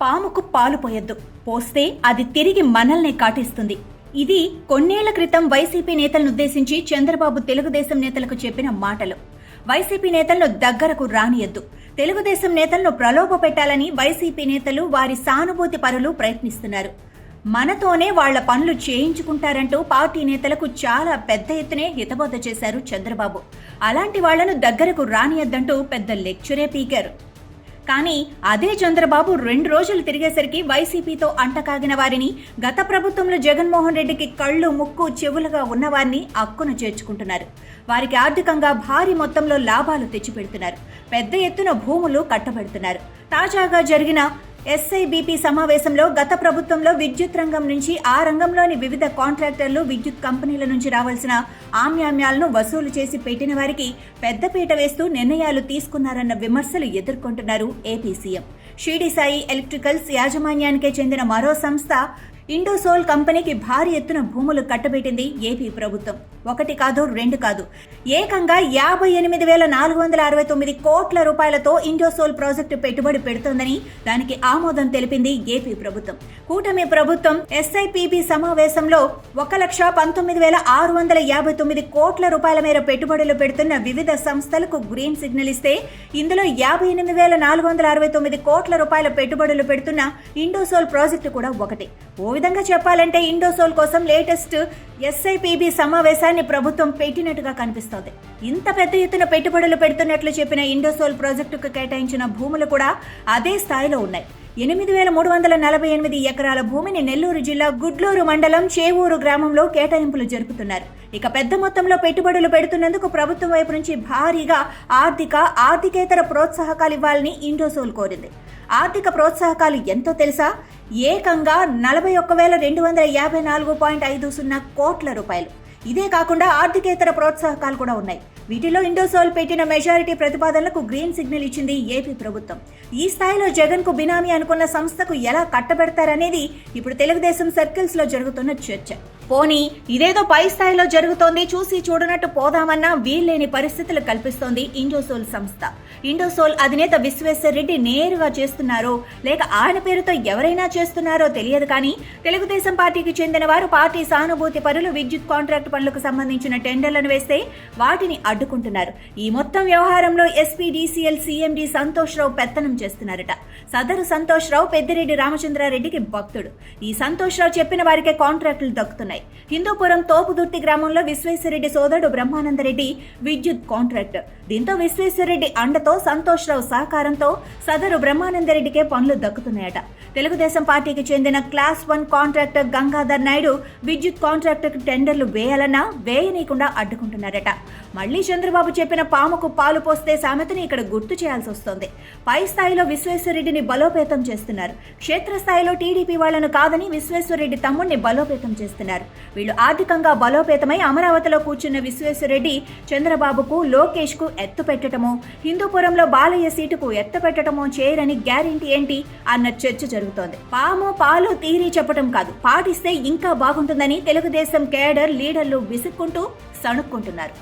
పాముకు పాలు పోయొద్దు, పోస్తే అది తిరిగి మనల్ని కాటేస్తుంది. ఇది కొన్నేళ్ల క్రితం వైసీపీ నేతలను ఉద్దేశించి చంద్రబాబు తెలుగుదేశం నేతలకు చెప్పిన మాటలు. వైసీపీ నేతలను దగ్గరకు రానియద్దు, తెలుగుదేశం నేతలను ప్రలోభ పెట్టాలని వైసీపీ నేతలు, వారి సానుభూతి పరులు ప్రయత్నిస్తున్నారు. మనతోనే వాళ్ల పనులు చేయించుకుంటారంటూ పార్టీ నేతలకు చాలా పెద్ద ఎత్తునే హితబోధ చేశారు చంద్రబాబు. అలాంటి వాళ్లను దగ్గరకు రానియద్దంటూ పెద్ద లెక్చరే పీకారు. కానీ అదే చంద్రబాబు 2 రోజులు తిరిగేసరికి వైసీపీతో అంటకాగిన వారిని, గత ప్రభుత్వంలో జగన్మోహన్ రెడ్డికి కళ్ళు ముక్కు చెవులుగా ఉన్నవారిని అక్కున చేర్చుకుంటున్నారు. వారికి ఆర్థికంగా భారీ మొత్తంలో లాభాలు తెచ్చిపెడుతున్నారు. పెద్ద ఎత్తున భూములు కట్టబెడుతున్నారు. తాజాగా జరిగిన SIBP సమావేశంలో గత ప్రభుత్వంలో విద్యుత్ రంగం నుంచి ఆ రంగంలోని వివిధ కాంట్రాక్టర్లు, విద్యుత్ కంపెనీల నుంచి రావాల్సిన ఆమ్యామ్యాలను వసూలు చేసి పెట్టిన వారికి పెద్దపీట వేస్తూ నిర్ణయాలు తీసుకున్నారన్న విమర్శలు ఎదుర్కొంటున్నారు AP CM. Shirdi Sai electricals యాజమాన్యానికే చెందిన మరో సంస్థ ఇండోసోల్ కంపెనీకి భారీ ఎత్తున భూములు కట్టబెట్టింది ఏపీ ప్రభుత్వం. 1 కాదు 2 కాదు, ఏకంగా 58,469 కోట్ల రూపాయలతో ఇండోసోల్ ప్రాజెక్టు పెట్టుబడి పెడుతోందని దానికి ఆమోదం తెలిపింది ఏపీ ప్రభుత్వం. కూటమి ప్రభుత్వం SIBP సమావేశంలో 1,19,659 కోట్ల రూపాయల మేర పెట్టుబడులు పెడుతున్న వివిధ సంస్థలకు గ్రీన్ సిగ్నల్ ఇస్తే, ఇందులో 58,469 కోట్ల రూపాయల పెట్టుబడులు పెడుతున్న ఇండోసోల్ ప్రాజెక్టు కూడా ఒకటి. ఓ విధంగా చెప్పాలంటే ఇండోసోల్ కోసం లేటెస్ట్ SIBP సమావేశాన్ని ప్రభుత్వం పెట్టినట్టుగా కనిపిస్తోంది. ఇంత పెద్ద ఎత్తున పెట్టుబడులు పెడుతున్నట్లు చెప్పిన ఇండోసోల్ ప్రాజెక్టుకు కేటాయించిన భూములు కూడా అదే స్థాయిలో ఉన్నాయి. 8,348 ఎకరాల భూమిని నెల్లూరు జిల్లా గుడ్లూరు మండలం చేవూరు గ్రామంలో కేటాయింపులు జరుపుతున్నారు. ఇక పెద్ద మొత్తంలో పెట్టుబడులు పెడుతున్నందుకు ప్రభుత్వం వైపు నుంచి భారీగా ఆర్థికేతర ప్రోత్సాహకాలు ఇవ్వాలని ఇండోసోల్ కోరింది. ఆర్థిక ప్రోత్సాహకాలు ఎంతో తెలుసా? ఏకంగా 41,254.50 కోట్ల రూపాయలు. ఇదే కాకుండా ఆర్థికేతర ప్రోత్సాహకాలు కూడా ఉన్నాయి. వీటిలో ఇండోసోల్ పెట్టిన మెజారిటీ ప్రతిపాదనలకు గ్రీన్ సిగ్నల్ ఇచ్చింది ఏపీ ప్రభుత్వం. ఈ స్థాయిలో జగన్ కు బినామీ అనుకున్న సంస్థకు ఎలా కట్టబెడతారనేది ఇప్పుడు తెలుగుదేశం సర్కిల్స్ లో జరుగుతున్న చర్చ. పోనీ ఇదేదో పై స్థాయిలో జరుగుతోంది, చూసి చూడనట్టు పోదామన్నా వీల్లేని పరిస్థితులు కల్పిస్తోంది ఇండోసోల్ సంస్థ. ఇండోసోల్ అధినేత విశ్వేశ్వర్ రెడ్డి నేరుగా చేస్తున్నారో లేక ఆయన పేరుతో ఎవరైనా చేస్తున్నారో తెలియదు. కానీ తెలుగుదేశం పార్టీకి చెందిన వారు, పార్టీ సానుభూతి పరులు విద్యుత్ కాంట్రాక్ట్ పనులకు సంబంధించిన టెండర్లను వేస్తే వాటిని అడ్డుకుంటున్నారు. ఈ మొత్తం వ్యవహారంలో SPDCL CMD సంతోష్ రావు పెత్తనం చేస్తున్నారట. సదరు సంతోష్ రావు పెద్దిరెడ్డి రామచంద్రారెడ్డికి భక్తుడు. ఈ సంతోష్ రావు చెప్పిన వారికే కాంట్రాక్టులు దక్కుతున్నాయి. హిందూపురం తోపుదుర్తి గ్రామంలో విశ్వేశ్వరరెడ్డి సోదరుడు బ్రహ్మానందరెడ్డి విద్యుత్ కాంట్రాక్టర్. దీంతో విశ్వేశ్వరరెడ్డి అండతో, సంతోష్ రావు సహకారంతో సదరు బ్రహ్మానందరెడ్డికే పనులు దక్కుతున్నాయట. తెలుగుదేశం పార్టీకి చెందిన క్లాస్ 1 కాంట్రాక్టర్ గంగాధర్ నాయుడు విద్యుత్ కాంట్రాక్టర్ టెండర్లు వేయాలన్నా వేయనీయకుండా అడ్డుకుంటున్నారట. మళ్లీ చంద్రబాబు చెప్పిన పాముకు పాలు పోస్తే సామెతని ఇక్కడ గుర్తు చేయాల్సి వస్తోంది. పై స్థాయిలో విశ్వేశ్వరరెడ్డిని బలోపేతం చేస్తున్నారు. క్షేత్రస్థాయిలో టీడీపీ వాళ్లను కాదని విశ్వేశ్వరరెడ్డి తమ్ముడిని బలోపేతం చేస్తున్నారు. వీళ్ళు ఆర్థికంగా బలోపేతమై అమరావతిలో కూర్చున్న విశ్వేశ్వరరెడ్డి చంద్రబాబుకు, లోకేష్ కు ఎత్తు పెట్టడమో, హిందూపురంలో బాలయ్య సీటుకు ఎత్తు పెట్టడమో చేయరని గ్యారెంటీ ఏంటి అన్న చర్చ జరుగుతోంది. పాము పాలు తీరి చెప్పడం కాదు, పాటిస్తే ఇంకా బాగుంటుందని తెలుగుదేశం కేడర్ లీడర్లు విసుక్కుంటూ సణుక్కుంటున్నారు.